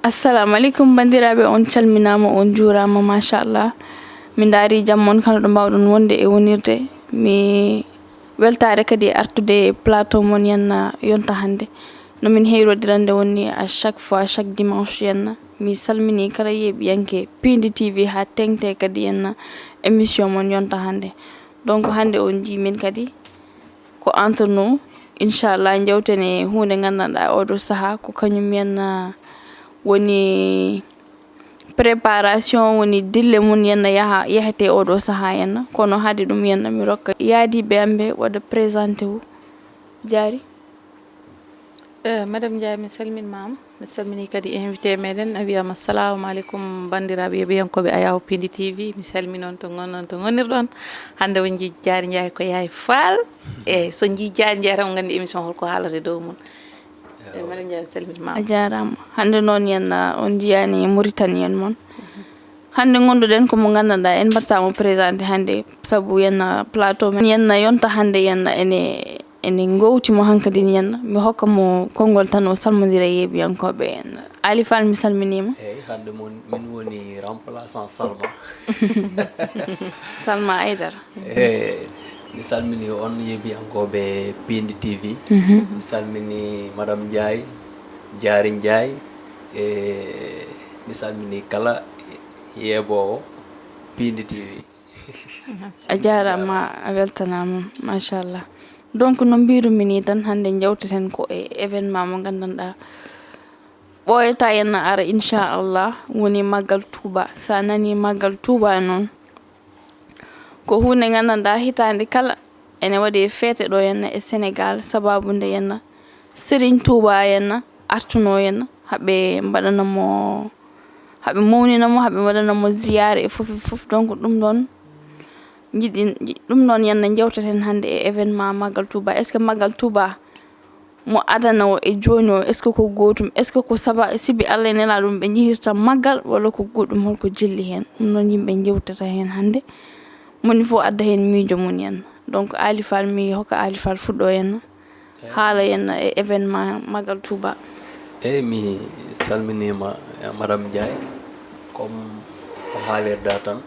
assalamu alaikum bandiraɓe, on calminama, on juurama, machallah. Min daari jam mon kala ɗo mbawɗon wonde e wonirde. Mi weltare kadi e artude plateau mon yenna yonta hande. No min heyrodirande woni à chaque fois, chaque dimanche yenna. Mi salmini kala yeɓiyanke Pindi TV ha tengte kadi yenna émission mon yonta hande. Donc hande on jimin kadi ko entre nous, inchallah jewtene hunde gandanɗa oɗo saaha ko kañum yenna woni préparation, woni dille mun yenna yahete oɗo saaha yenna. Kono haade ɗum yenna mi rokka yaadiɓe amɓe waɗa présenté wu jaari. Madame Ndiaye, mi salminmama, mi salmini kadi invité meɗen, a wiyama assalamu aleykum bandiraɓe yeɓiyankoɓe Ayaw Pindi TV. Mi salminon to gonnon to gonirɗon. Hande on jii Diary Ndiaye ko Yaye Fall. E so jii Diary Ndiaye tan gandi émission holko haalata dow mum. Madame Ndiaye, mi salminmama. A jarama. Hande noon yenna on jiyani Mauritanien mon. Hande gonduɗen komo gandanɗa en mbattamo présenté hande saabu yenna plateau men yenna yonta hande yenna ene gowtimo hankadi yenna mi hokka mo konngol tan o salmodira yeɓiyankoɓe yenna. Ali Fall, mi salminima. Eyyi, hande min woni remplaçant Salma. Salma Aidara. Mi salmini on yeɓiyankoɓe Pindi TV. Mi salmini Madame Ndiaye, Diary Ndiaye, e mi salmini kala yeɓowo Pindi TV. A jarama, a weltanama, machallah. Donc no mbirumi ni tan hande jewteten ko e événement mo gandanɗa ɓoyata yenna ara inchallah woni maggal Touba. Sa nani maggal Touba noon ko hunde gandanɗa hitande kala ene waɗe feete ɗo yenna e Sénégal, sababude yenna Serigne Touba yenna artuno yenna haɓe mbaɗanamo, haɓe mawninamo, haɓe waɗanamo ziyare e fof. Donc ɗum ɗon ɗum ɗon yenna jewteten hande e événement maggal Touba. Est ce que maggal Touba mo adana o e joni o, est ce que ko gotum, est ce que ko sibi Allah nela ɗum ɓe jihirta maggal, walla ko goɗɗum holko jilli hen. ɗum ɗon yimɓe jewtata hen hande, moni fof adda hen miijo mum yenna. Donc Ali Fall, mi hokka Ali Fall fuɗɗo yenna haala yenna e événement maggal Touba. Eyyi, mi salminima Madame Ndiaye, comme o haalirda tan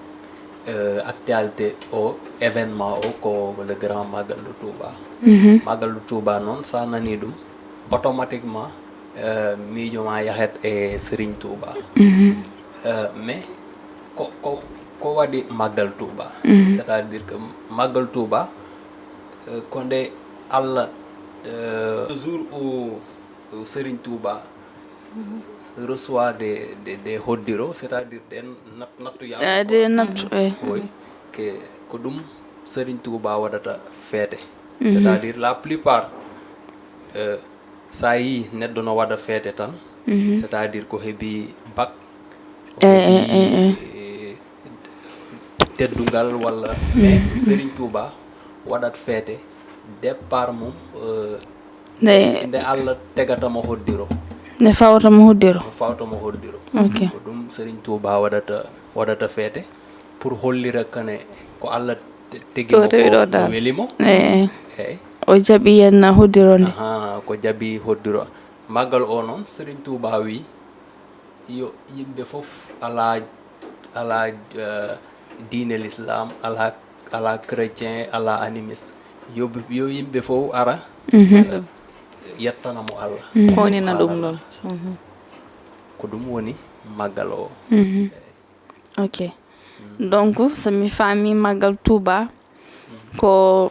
actualité o événement o ko le grand magal de Touba. Magal de Touba noon sa nani ɗum automatiquement miijo ma yahet e Serigne Touba. Mais ko waɗi magal Touba, c'est à dire que magal Touba ko nde Allah le jour où Serigne Touba reçoit des hoddiro, c'est-à-dire des nattu yalla Des nattu, oui, que ko ɗum Serigne Touba waɗata feete. C'est-à-dire la plupart sa yi neɗɗo no waɗa feete tan, c'est-à-dire ko heeɓi bac, ko heeɓi teddungal walla, mais Serigne Touba waɗat feete départ mum nde Allah tegatamo hoddiro, nde fawtamo hoddiro. ko ɗum Serigne Touba waɗata feete pour hollira kane ko Allah tegimo ko welimo. Eyyi, o jaaɓi yenna hoddiro nde. ko jaabi hoddiro. Maggal o noon Serigne Touba wi yo yimɓe fof ala diine l'islam, ala chrétien, ala animiste, yo yimɓe fof ara yettanamo Allah, Wonina ɗum ɗon. ko ɗum woni maggal o. Ok. Donc somi faami maggal Touba ko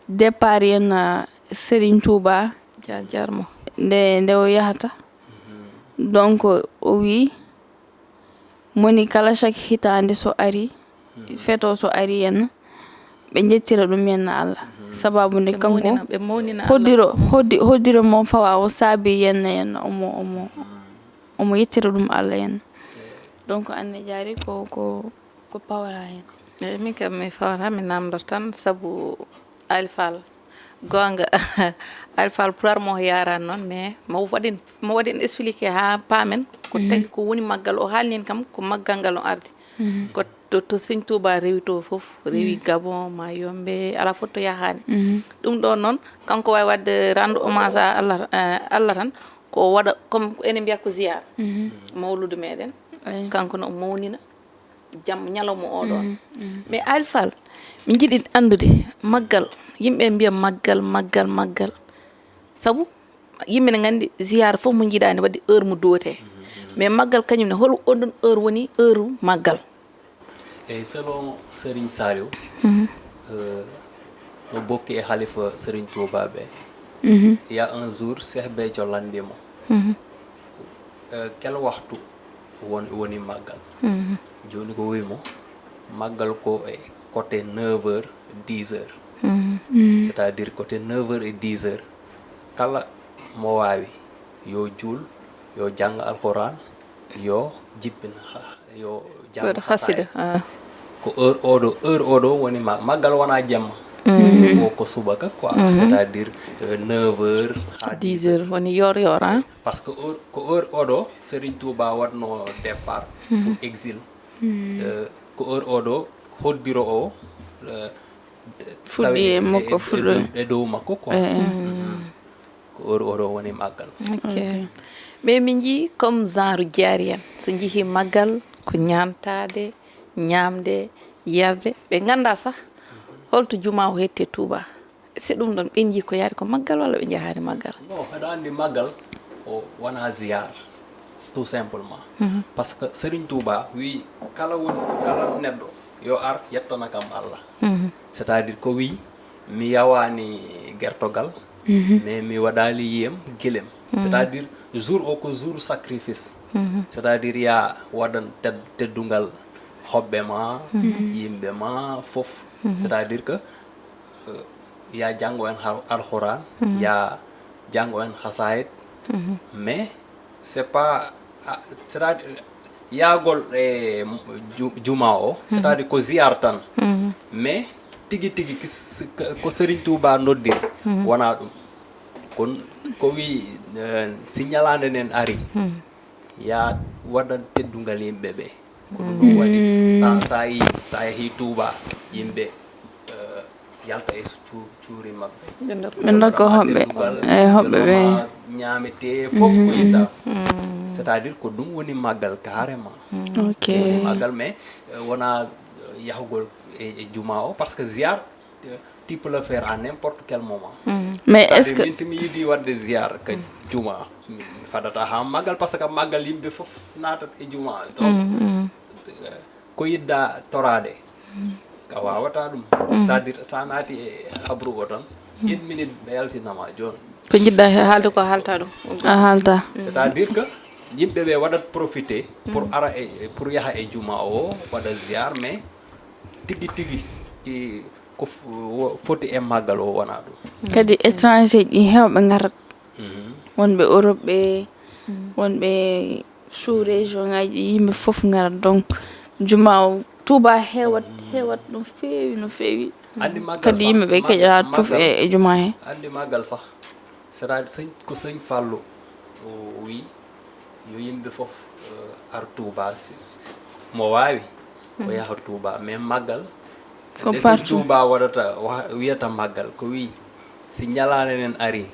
départ yenna Serigne Touba jarmo nde o yahata. Donc o wi moni kala chaque hitande so ari, feto so ari yenna ɓe jettira ɗum yenna Allah, sababu nde kanko ɓe mawnina hoddiro mo fawa o saabi yenna omo yettira ɗum Allah yenna. Donc anne Diary ko pawra hen. Eyyi, min kam mi fawata, mi namdata tan saabu Ali Fall gonga Ali Fall pour mo yarani noon, mais mo waɗin expliqué ha paamen ko tagi ko woni maggal o. Haalnin kam ko maggal ngal o ardi ko to Serigne Touba rewi to fof, rewi Gabon, Mayombe, ala fof to yahani. Ɗum ɗon noon kanko wawi wadde rendre hommage à Allah tan, ko waɗa comme ene mbiya ko ziyara mawlude meɗen kanko no mawnina jam ñalawma oɗon mais alfal min jiɗi andude maggal yimɓe mbiya maggal sabu yimɓe ne gandi ziyara fof mo jiiɗani wadde heure mo duwote mais maggal kañum ne hol oɗon heure woni heure maggal et selon Serigne Saliou no bokki e halifa Serigne Touba ɓe il y a un jour Cheikh Béthio landimo quel waxtu woni maggal joni ko wimo maggal ko e côté 9h 10h c'est-à-dire côté 9h et 10h kala mo wawi yo juul yo jang alquran yo jibbina yo jang hasida ko heure oɗo woni maggal wona jemma ko subaka quoi c'est-à-dire 9h à 10h woni yor hein parce que ko heure oɗo Serigne Touba watno départ pour exil ko heure oɗo hoddiro o fuɗɗi e makko fuɗɗo e dow makko quoi ko heure oɗo woni maggal ok mais min jii comme genre jaari en so jeehi maggal ko ñamtade ñamde yarde ɓe ganda sah holto juma o hette Touba si ɗum ɗon ɓe jii ko yaari ko maggal walla ɓe jahani maggal non haɗa andi maggal o wona ziyar tout simplement parce que Serigne Touba wi kala neɗɗo yo ar yettana kam Allah c'est à dire ko wi mi yawani gertogal mais mi waɗali yiyam guilem c'est à dire jour o ko jour sacrifice c'est à dire ya waɗan teddungal hoɓɓe ma yimɓe ma fof c'est à dire que ya janggo en alquran ya janggo en hasayid mais c'est pas c'est à dire yagol e juma o c'est à dire ko ziyar tan mais tigi ko Serigne Touba noddir wona ɗum ko wi si ñalande nen ari ya waɗan teddungal yimɓe ɓe ko ɗum waɗi sa yeehi Touba yimɓe yalta e cuuri mabɓe ɓe dokka hoɓɓe ɓe ñamete fof ko yidda c'est à dire ko ɗum woni maggal carrément ok woni maggal mais wona yahugol e juma o parce que ziyar tu peux le faire à n'importe quel moment mais est ce que min simi yiiɗi wadde ziyar ka juma mi fadata ha maggal par ce que maggal yimɓe fof natat e juma donc ko yidda torade a wawata ɗum c'est à dire sa naati e habru o tan 1 minute ɓe yaltinama joni ko jiɗɗa haalde ko halta ɗum a haalta c'est à dire que yimɓe ɓe waɗat profité pour ara pour yaha e juma o waɗa ziyar mais tigi ko foti e maggal o wona ɗum kadi étranger ɗi hewɓe garat wonɓe Europe ɓe wonɓe sous région ngaji yimɓe fof garat donc juma o Touba hewat no feewi andi maggal kadi yimɓe ɓe keƴata fof e juma he andi maggal sah c'est à dire ko seigne Fallou o wi yo yimɓe fof ar Touba mo wawi o yaha Touba mais maggal ko seigne partout Touba waɗata wiyata maggal ko wi si ñalande nen ari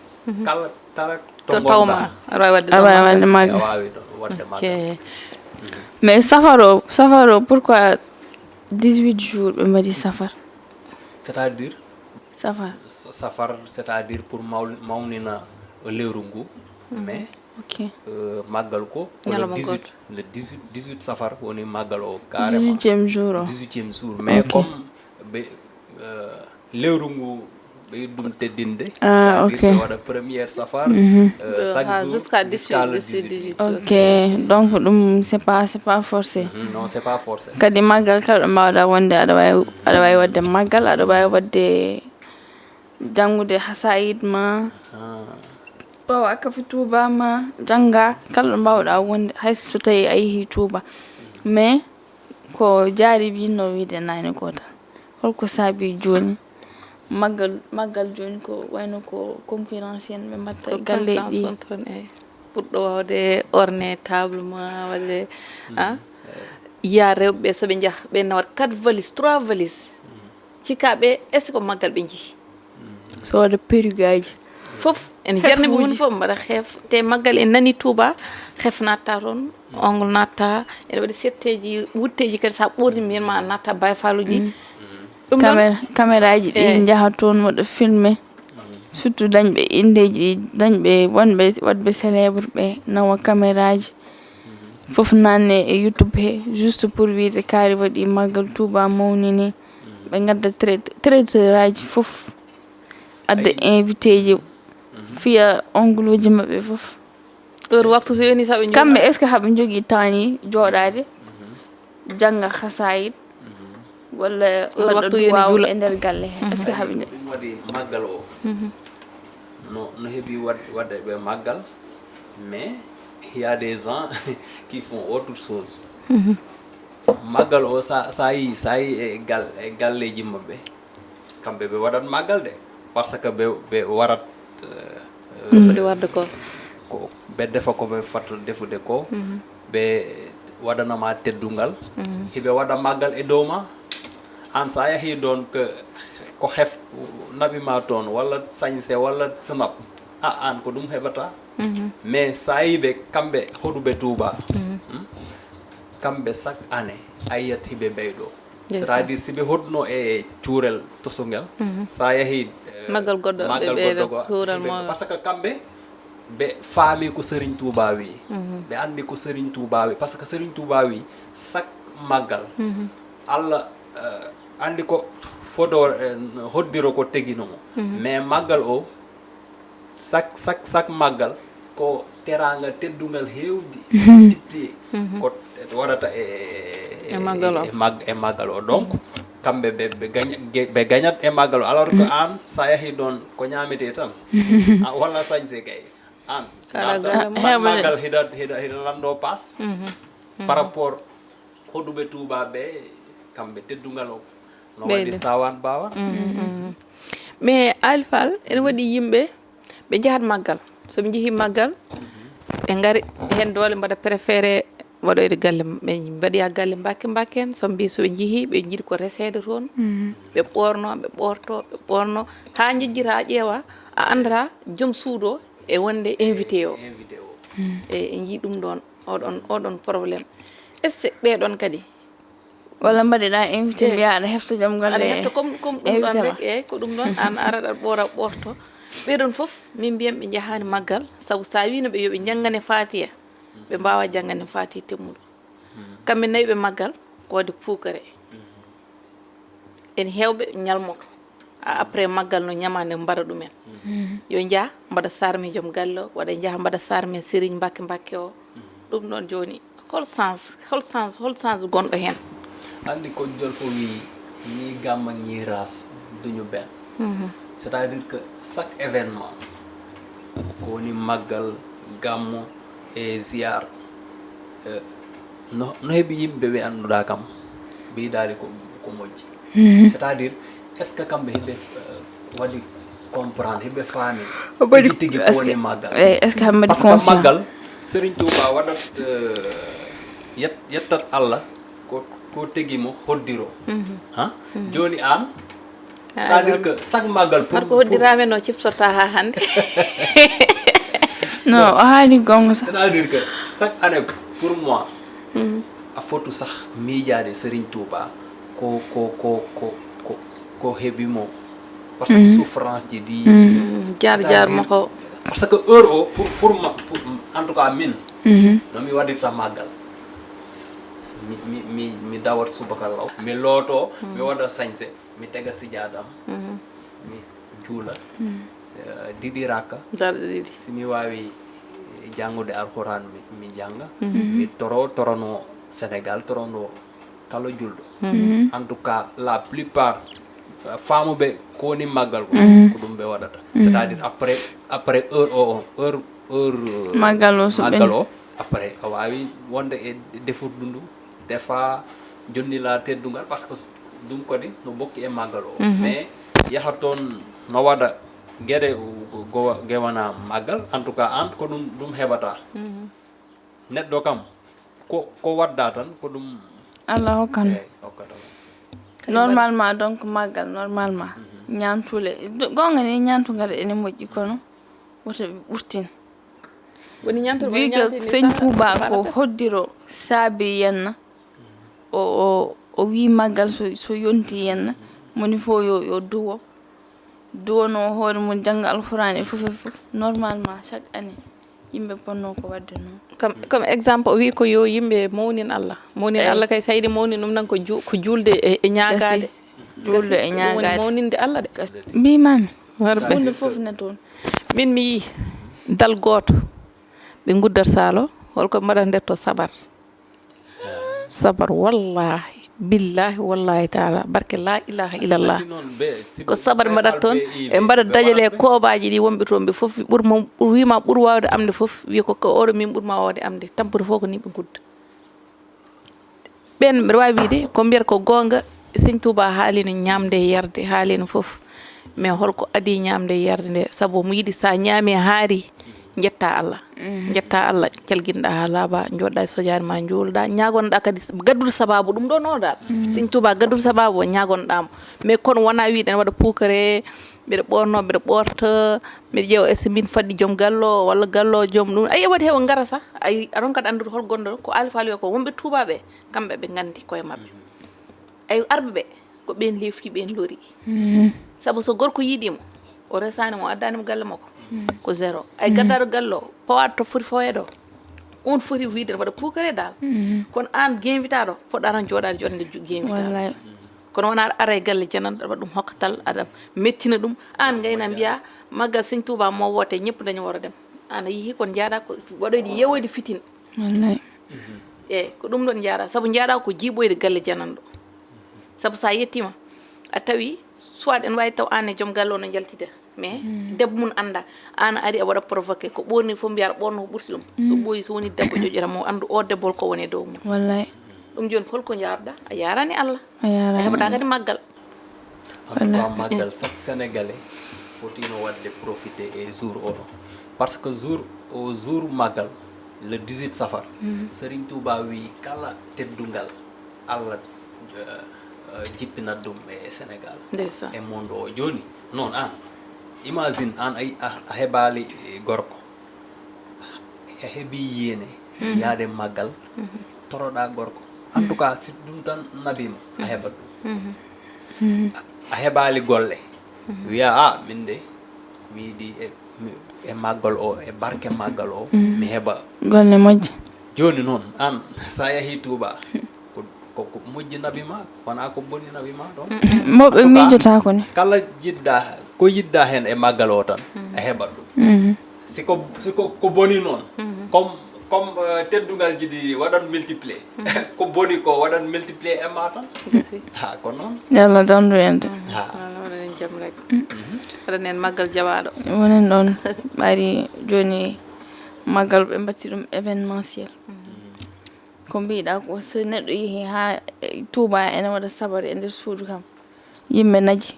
kala to tawma aɗa wawi wadde aɗa wawi wadde a maggal wawi ɗon wadde maggal mais safar o pourquoi 18 jours ɓe mbaɗi safar c'est à dire safar c'est à dire pour mawnina lewru ngu mais ok maggal ko Ñalawma le 18 safar woni maggal o carrément 18e jour o 18e jour mais comme ɓe lewru ngu ɓe ɗum teddinde ok ɓe waɗa première safar chaque jour jusqu'à le 18 ok donc ɗum c'est pas forcé non c'est pas forcé kadi maggal kala ɗo mbawɗa wonde aɗa wawi wadde maggal aɗa wawi wadde janngude hasayid ma ɓawa kafi Touba ma janga kala ɗo mbawɗa wonde hay so tawi a yeehi Touba mais ko jaari winno wiide nani ko tan holko saabi joni maggal joni ko wayno ko concurrence en ɓe mbatta e galleji toon e ɓurɗo wawde orné table ma wadde yiya rewɓeɓe soɓe jaaha ɓe nawat 4 valise 3 valise cikaɓe est ce que ko maggal ɓe jeehi so waɗa perrugue aji fof en jerne ɓe woni fof mbaɗa xeef te maggal en nani touba xeef natta toon ongle natta ene waɗi setteji wutteji kadi sa ɓorni mbiyen ma natta bayfaluji ɗum ɗon caméra ji ɗi jaha toon moɗo filmé surtout dañɓe indeji dañɓe wonɓe waɗɓe célèbre ɓe nawa caméra ji fof nanne e youtube he juste pour wiide kaari waɗi maggal touba mawnini ɓe gadda traiteur aji fof adda invité ji fiya ongle uji maɓɓe fof heure waktu so yoni saɓe kamɓe est ce que haɓe jogii temps ni jooɗaade jannga hasayid walla mbaɗa duwaw e nder galle he est ce que haɓe ɗum waɗi maggal o no heeɓi waɗde ɓe maggal mais il y a des gens qui font autre chose maggal o sa yi e galleji maɓɓe kamɓe ɓe waɗat maggal de par ce que ɓe warat foti warde ko ɓe defa koɓe fatto defude ko ɓe waɗanama teddungal hiɓe waɗa maggal e dow ma an sa yahi ɗon ko hef naɓima toon walla sañse walla snap an ko ɗum heɓata mais sa yiɓe kamɓe hoɗuɓe touba kamɓe chaque année a yiyat hiɓe ɓeyɗo c' est à dire si ɓe hoɗno e cuurel tosogel sa yahi maggal goɗɗo par ce que kamɓe ɓe faami ko Serigne Touba wi ɓe andi ko Serigne Touba wi par ce que Serigne Touba wi chaque maggal Allah andi ko fodor hoddiro ko teginomo mais maggal o chaque maggal ko teranga teddungal hewdi ɗiɗɗi ko waɗata e maggal o donc kamɓe ɓe gañat e maggal o alors que an sa yahi ɗon ko ñamete tan walla sañse kay an maggal hiɗa lando passe par rapport hoɗuɓe touba ɓe kamɓe teddungal o no waɗi sawan bawa mais alfal ene waɗi yimɓe ɓe jahat maggal soɓe jeehi maggal ɓe gari hen dole mbaɗa préféré waɗoyde galle ɓe mbaɗoya galle mbake en so mbi soɓe jeehi ɓe jiiɗi ko resede toon ɓe ɓorno ɓe ɓorto ha jejjita ha ƴeewa a andata joom suudo e wonde invité o e jii ɗum ɗon oɗon probléme est ce que ɓeɗon kadi walla mbaɗeɗa invité mbiya aɗa hefta joom galle aɗa hefta comme ɗum ɗon rek eyyi ko ɗum ɗon an araɗa ɓorto ɓeɗon foof min mbiyam ɓe jahani maggal saabu sa wino ɓe yoɓe janggane fatiya ɓe mbawa janggane fatiya temmuɗo kamɓe nayi ɓe maggal ko wadde puukare en hewɓe ñalmoto après maggal no ñamande mbaɗa ɗumen yo jaa mbaɗa sarmi joom galle o waɗa jaaha mbaɗa sarmi sérigne mbake o ɗum ɗon joni hol sens gonɗo hen andi ko jol fo wi ni gamma ni ras duñu ben c' est à dire que chaque événement ko woni maggal gammo e ziar no heeɓi yimɓe ɓe annduɗa kam mbiɗari ko moƴƴi c' est à dire est ce que kamɓe heɓe waɗi comprendre heɓe faami tigui ko woni maggal est ce que hamɓe par ce que maggal Serigne Touba waɗat yettat Allah ko teguimo hoddiro joni an c' est à dire que chaque maggal par ko hoddirame no ciftorta ha hande non o haali gonga c' est à dire que chaque année pour moi a fotu sah miijade Serigne Touba ko heɓimo par ce que souffrance ji di jar mako parce que heure o pour en tout cas min nomi waɗirta maggal mi dawat subaka law mi looto mi waɗa sañse mi tega sijadam mi juula ɗiɗi raka simi wawi janggude alquran mi janga mi torono Sénégal torono kala julɗo en tout cas la plupart famuɓe ko woni maggal ko ɗum ɓe waɗata c' est à dire après heure maggal o après a wawi wonde e defurdu ndu defa jonnila teddungal par ce que ɗum kadi no bokki e maggal o mais yaha toon no waɗa gueɗe gewana maggal en tout cas an ko ɗum heɓata neɗɗo kam ko wadda tan ko ɗum Allah hokkano hokkata normalement donc maggal normalement ñantule gonga ni ñantugal ene moƴƴi kono woto ɓe ɓurtin woni ñantor wi que seigne touba ko hoddiro saabi yenna o wi maggal so yonti yenna moni fo yo duwono hoore mum jangga alqur'an e fof normalement chaque année yimɓe ponno ko wadde noon comme exemple o wi ko yo yimɓe mawnin Allah kay saydi mawni ɗum nan ko julde e ñaagade julde e ñaagade mawninde Allah de mbimami warɓe hunde fof ne toon min mi yi dal goto ɓe guddar salo holko mbaɗata nder to sabar wallahi billahi wallahi taala barke la ilaha illallah ko sabar mbaɗat toon e mbaɗa dajale koobaji ɗi wonɓe toon ɓe fof wima ɓuur wawde amde fof wi ko oɗo min ɓuurma wawde amde tampude fof ko ni ɓe gudda ɓen mbiɗa wawi wiide ko mbiyata ko gonga seigne touba haalino ñamde e yarde haalino fof mais holko adi ñamde e yarde nde saabu mo yiiɗi sa ñaami haari jetta Allah calguinɗa ha laaɓa joɗɗa e sodiare ma juulɗa ñagonɗa kadi gaddude sababu ɗum ɗo no dal seigne touba gaddude sababu o ñagonɗamo mais kono wona wiide ene waɗa pukare mbiɗa ɓorno mbiɗa ɓorta mbiɗa ƴeewa est ce min fadɗi joom gallo walla gallo joom ɗum ayi waɗi heeɓa gara sa ayi aɗon kadi andude hol gonɗo ko alifal wi ko wonɓe tubaɓe kamɓe ɓe gandi koye mabɓe ayi arɓe ɓe ko ɓen lefti ɓen lori saabu so gorko yiiɗimo o resanimo o addanimo galle makko ko zéro ay gaddaɗo gallo pawaɗo to foti faweɗo on foti wiide ne waɗa pukare dal kono an guinvitaɗo poɗɗa tan joɗade jonde guinvitaɗo kono wona aɗa ara e galle jananɗo aɗa waɗa ɗum hokkatal aɗa mettina ɗum an gayna mbiya maggal seigne touba mo wote ñëpp dañi wara dem an a yeehi kon jaaɗa ko waɗoyde yewoyde fitin wallahi eyyi ko ɗum ɗon jaaɗa saabu jaaɗa ko jiiɓoyde galle jananɗo saabu sa yettima a tawi soit en wawi taw an e joom galle o no jaltida mais debbo mum anda an ari a waɗa provoqué ko ɓorni fof mbiya aɗa ɓorno ko ɓurti ɗum so ɓooyi so woni debbo ƴoƴƴata mo andu o debbo ko woni dow mum wallahi ɗum joni holko jarɗa a yarani Allah a yarani heɓata kadi maggal en tout cas maggal chaque sénégalais fotino wadde profité e jour oɗo par ce que jour maggal le 18 safar Serigne Touba wi kala teddungal Allah jippinat ɗum e Sénégal e monde o joni noon an imagine an a heɓali gorko a heeɓi yéene yaade maggal toroɗa gorko en tout cas si ɗum tan nabima a heɓat ɗum a heɓali golle wiya min de mi yiiɗi e maggal o e barke maggal o mi heɓa golle moƴƴe joni noon an sa yahi Touba ko moƴƴi nabi ma wona ko boni nabi ma ɗon moɓe miijota ko ni kala ko yidda hen e maggal o tan a heɓat ɗum siko boni noon comme teddugal jiɗi waɗat multiplier ko boni ko waɗat multiplier e ma tan ha ko noon yallah dandu en de waɗanen jaam rek waɗanen maggal jawaɗo wonen ɗon ɓari joni maggal ɓe mbatti ɗum événementiel ko mbiɗa ko so neɗɗo yeehi ha Touba ene waɗa sabar e nder suudu kam yimɓe naji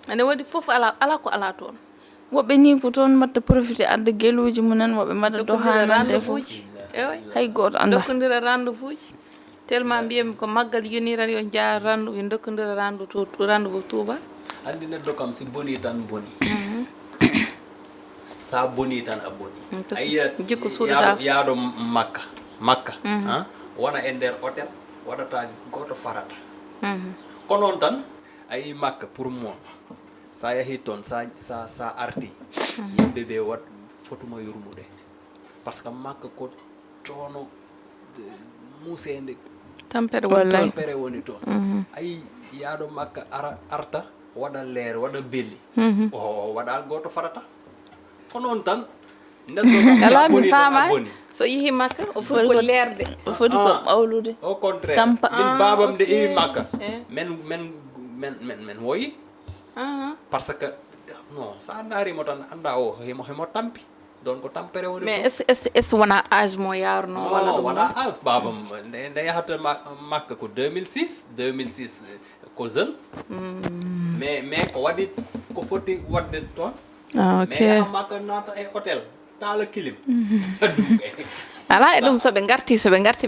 ene waɗi foof ala ko ala toon woɓɓe ni ko toon mbatta profité adda geluji mumen woɓɓe mbaɗa dohanande fof hay goto anda dokkodira rendez-vous ji tellement mbiyami ko maggal yoni tan yo jaa randu yo dokkodira rendez-vous Touba andi neɗɗo kam si boni tan boni sa boni tan a boni ayiya jikko suuɗata yaaɗo makka wona e nder hôtel waɗata goto farata ko noon tan ayi makka pour moi sa yahi toon sa arti yimɓe ɓe wat fotuma yurmude par ce que makka ko coono musede tampere woni toon ayi yaaɗo makka arta waɗa leere waɗa belli o waɗa goto farata ko noon tan ala mi famani so yeehi makka o foti ko leerde o foti ko ɓawlude au contraire min babam de iwi makka men woyi parce que non sa darimo tan anda o hemo tampi donc ko tampere woni mais est ce wona âge mo yarno walla ɗum wona âge babam nde yahata makka ko 2006 ko jeune mais ko waɗi ko foti wadde toon mais yaha makka nata e hôtel taala kilim ala e ɗum soɓe garti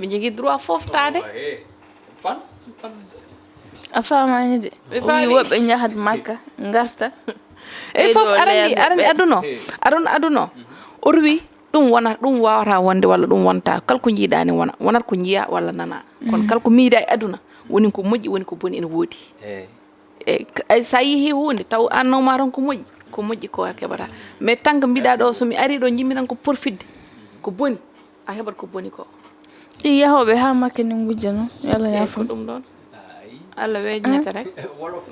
ɓe jogui droit foftade a famani de wi woɓɓe jahat makka garta e fof arandi aduno orwi ɗum wawata wonde walla ɗum wonta kala ko jiiɗani wonat ko jiiya walla nana kono kala ko miida e aduna woni ko moƴƴi woni ko boni ene woodi e sa yeehi hunde taw annoma tan ko moƴƴi ko keɓata mais tant que mbiɗa ɗo somi ari ɗo jimmiɗan ko porfidde ko boni a heɓat ko boni ko ɗi yahoɓe ha makka ni gujja noon yo Allah yafo ɗum ɗon Allah weejnata rek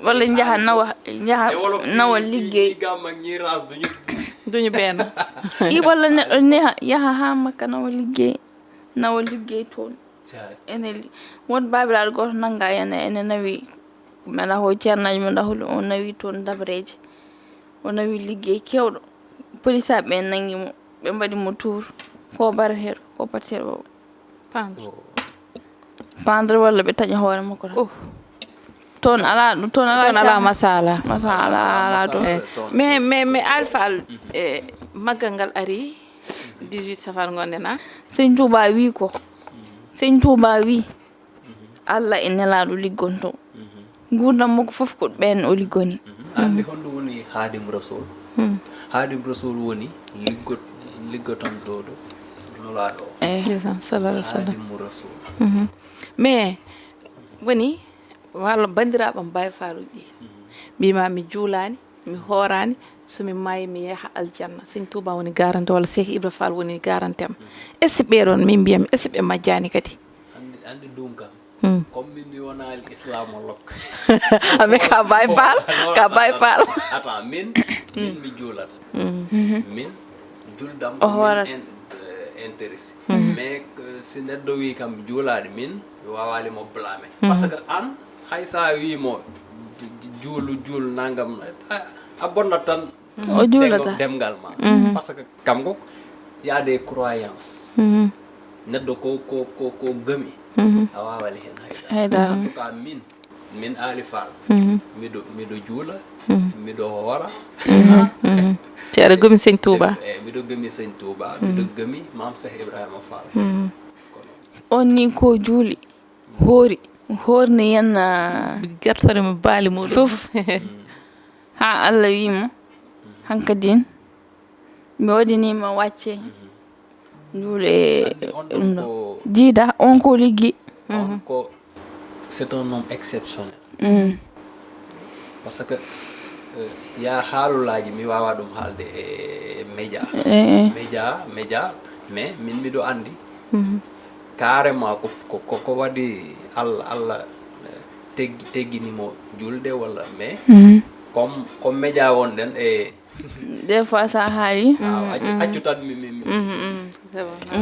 walla jaha nawa liggey duñu benn i walla neɗɗo yaha ha makka nawa liggey toon ene won babiraɗo goto nanga ene nawi mala ho ceernaji mo dahulu o nawi toon dabreje o nawi liggey kewɗo police aɓe nangimo ɓe mbaɗi mo tour ko barateɗo ko pateɗo pendre walla ɓe taƴa hoore makko toon ala masala ala toon mais alfal maggal ngal ari 18 safar gondena Sëñ Touba wi ko Sëñ Touba wi Allah e nelaɗo liggonto gurdam makko fof ko ɓen o liggoni ande honɗum woni hadim rasoul woni liggotontoɗo nolaɗo sallallahu alaihi wasallam hadim rasoul mais woni walla bandiraɓam Baye Falluji mbima mi juulani mi horani somi maayi mi yaha aljanna Sëñ Touba woni garante walla Cheikh Ibra Fall woni garante am est ce ɓeɗon min mbiyami est ce ɓe majjani kadi andi ɗum kam comme min mi wonali islam o lokka ame ka Baye Fall attends min mi juulat min juldam min intéressé mais si neɗɗo wi kam juulade min mi wawali mo blâme parce que an hay sa wimo juul nangam a bonnat tan o juulata demgal ma parce que kam ko y a des croyances neɗɗo ko gami a wawali hen haydara en tout cas min Ali Fall miɗo juula miɗo hoora ceerno gami Sëñ Touba miɗo gami Sëñ Touba miɗo gami Mam Cheikh Ibrahima Fall on ni ko juuli horni yenna gattore mo baali muɗum fof ha Allah wimo hankadin mi waɗinima wacce juule jiida on ko liggi on ko c'est un homme exceptionnel parce que ya haalulaji mi wawa ɗum haalde e média mais min miɗo andi carrément ko waɗi Allah tegginimo julde walla mais comme média wonɗen e des fois sa haali accu tan mi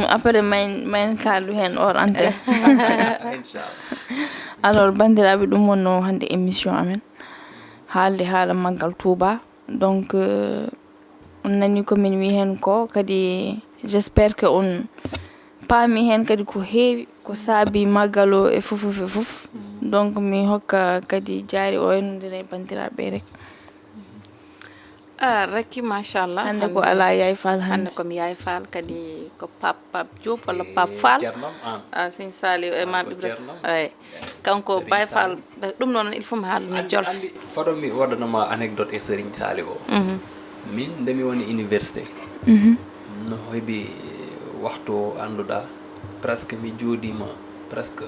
après main kaldu hen or antenne inchallah alors bandiraɓe ɗum wonno hande émission amen haalde haala maggal Touba donc on nani komin wi hen ko kadi j'espère que on paami hen kadi ko heewi ko saabi maggal o e fof donc mi hokka kadi jaari o henodire bandiraɓe rek rakki machallah hande ko ala Yaye Fall hande komi Yaye Fall kadi ko Pape Diop walla Pape Fall Sëñ Saliou e Mam Ibrahima ay kanko Baye Fall ɗum noon il faut mi haala mi jolfe faɗo mi waɗanama anecdote e Serigne Saliou o min nde mi woni université no heeɓi waxtu o annduɗa presque mi jooɗima presque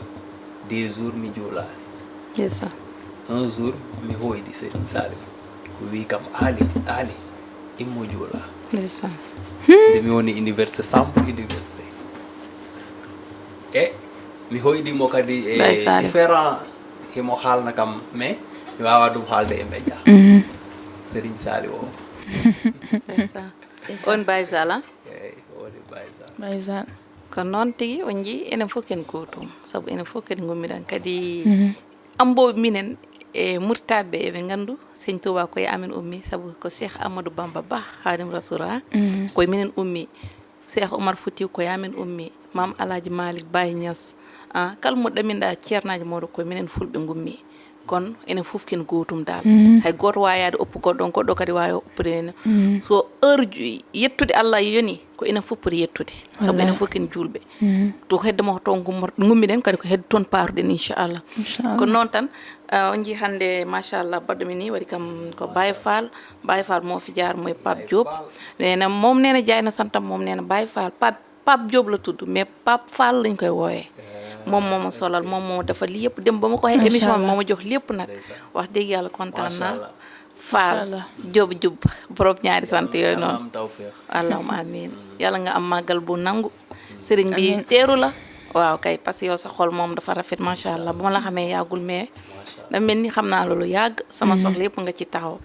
2 jours mi juulani c'est ça un jour mi hoyɗi Serigne Saliou ko wi kam Ali immo juula c'est ça nde mi woni université Sambo université e mi hoyɗimo kadi e différent himo haalna kam mais mi wawa ɗum haalde e média Serigne Saliou o c'est ça on Baye Sall eyyi woni Baye Sall ko noon tigi on jii enen fof ken gotum saabu enen fof kadi gommiɗen kadi amboɓe minen e murtaɓe eɓe gandu Sëñ Touba koye amen ummi saabu ko Cheikh Amadou Bamba Ba Hadim Rasoul koye minen ummi Cheikh Oumar Foutiyou koye amen ummi Mam Alhaji Malick Baye Niass kala mo ɗaminɗa ceernaji mawɗo koye minen fulɓe gummi kono enen fof ken gotum dal hay goto wayade oppu goɗɗo goɗɗo kadi wawi oppude ene so heure yettude Allah yoni ko enen fof poti yettude sabu enen fof ken julɓe to hedde mo to gummiɗen kadi ko hedde toon paruɗen inchallah ko noon tan on jii hannde machallah baɗɗo mi ni waɗi kam ko Baye Fall mo fi jaar moye Pape Diop nena moom nena jayna santam moom nena Baye Fall Pape Diop la tudd mais Pape Fall lañ koy woowee moom moo ma solal moom moo dafa li yëpp dem ba ma ko waxee émission bi moo ma jox lépp nag wax dëgg yàlla kontaan naa Fall Diop borom ñaari sant yooyu noonu allahumma amin yàlla nga am màggal bu nangu sëriñ bi teeru la waaw kay parce que yow sa xol moom dafa rafet macha allah ba ma la xamee yàggul mais da mel ni xam naa loolu yàgg sama soxla yëpp nga ci taxaw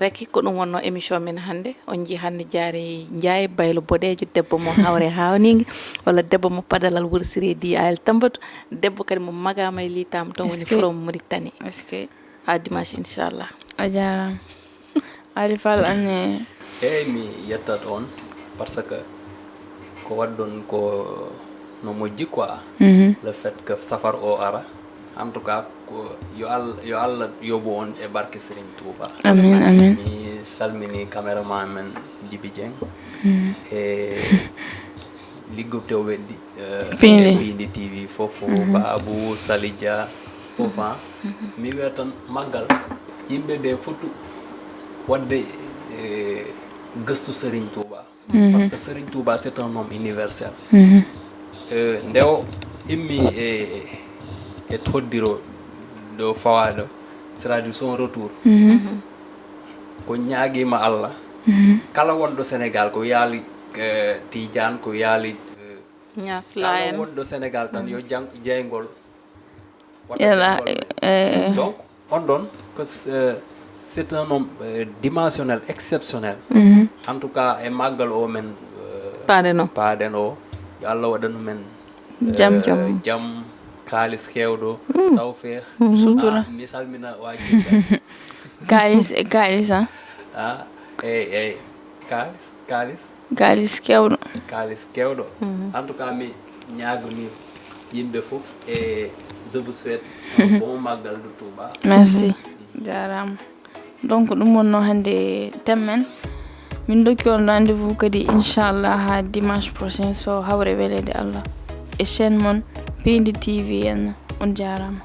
rek ko ɗum wonno émission min hannde on jii hannde jaari Ndiaye Baylo boɗejo debbo mo hawre hawningue walla debbo mo padalal wursiri di ayel tambatu debbo kadi mo magama e litam tan woni from Mauritanie ha dimanche inchallah a jarama Ali Fall ane eyyi mi yettat on par ce que ko waɗɗon ko no moƴƴi quoi le fait que safar o ara en tout cas ko yo Allah yoɓu on e barke Serigne Touba amin mi salmini caméraman men Djiby Dieng e liggottoɓe Pindi TV fof Babou Salidia fof mi wiya tan maggal yimɓe ɓe foti wadde gëstu Serigne Touba parce que Serigne Touba c'est un homme universel nde o immi e toddiro ɗo fawaɗo c'est-à-dire son retour ko ñaaguima Allah kala wonɗo Sénégal ko yaali Tidiane ko yaali ñaslayen wonɗo Sénégal tan yo jeygol donc on ɗon que c'est un homme dimensionnel exceptionnel en tout cas e maggal o men paaɗen o yo Allah waɗanu men jam kalis kewɗo tawfeex sutura mi salmina wajiɓe kalis eyyi kalis kewɗo en tout cas mi ñaagani yimɓe fof e je vous souhaite un bon maggal de Touba merci jarama donc ɗum wonno hannde temmen min dokki on rendez-vous kadi inchallah ha dimanche prochain so hawre welede Allah e chaîne mon Pindi TV en on jarama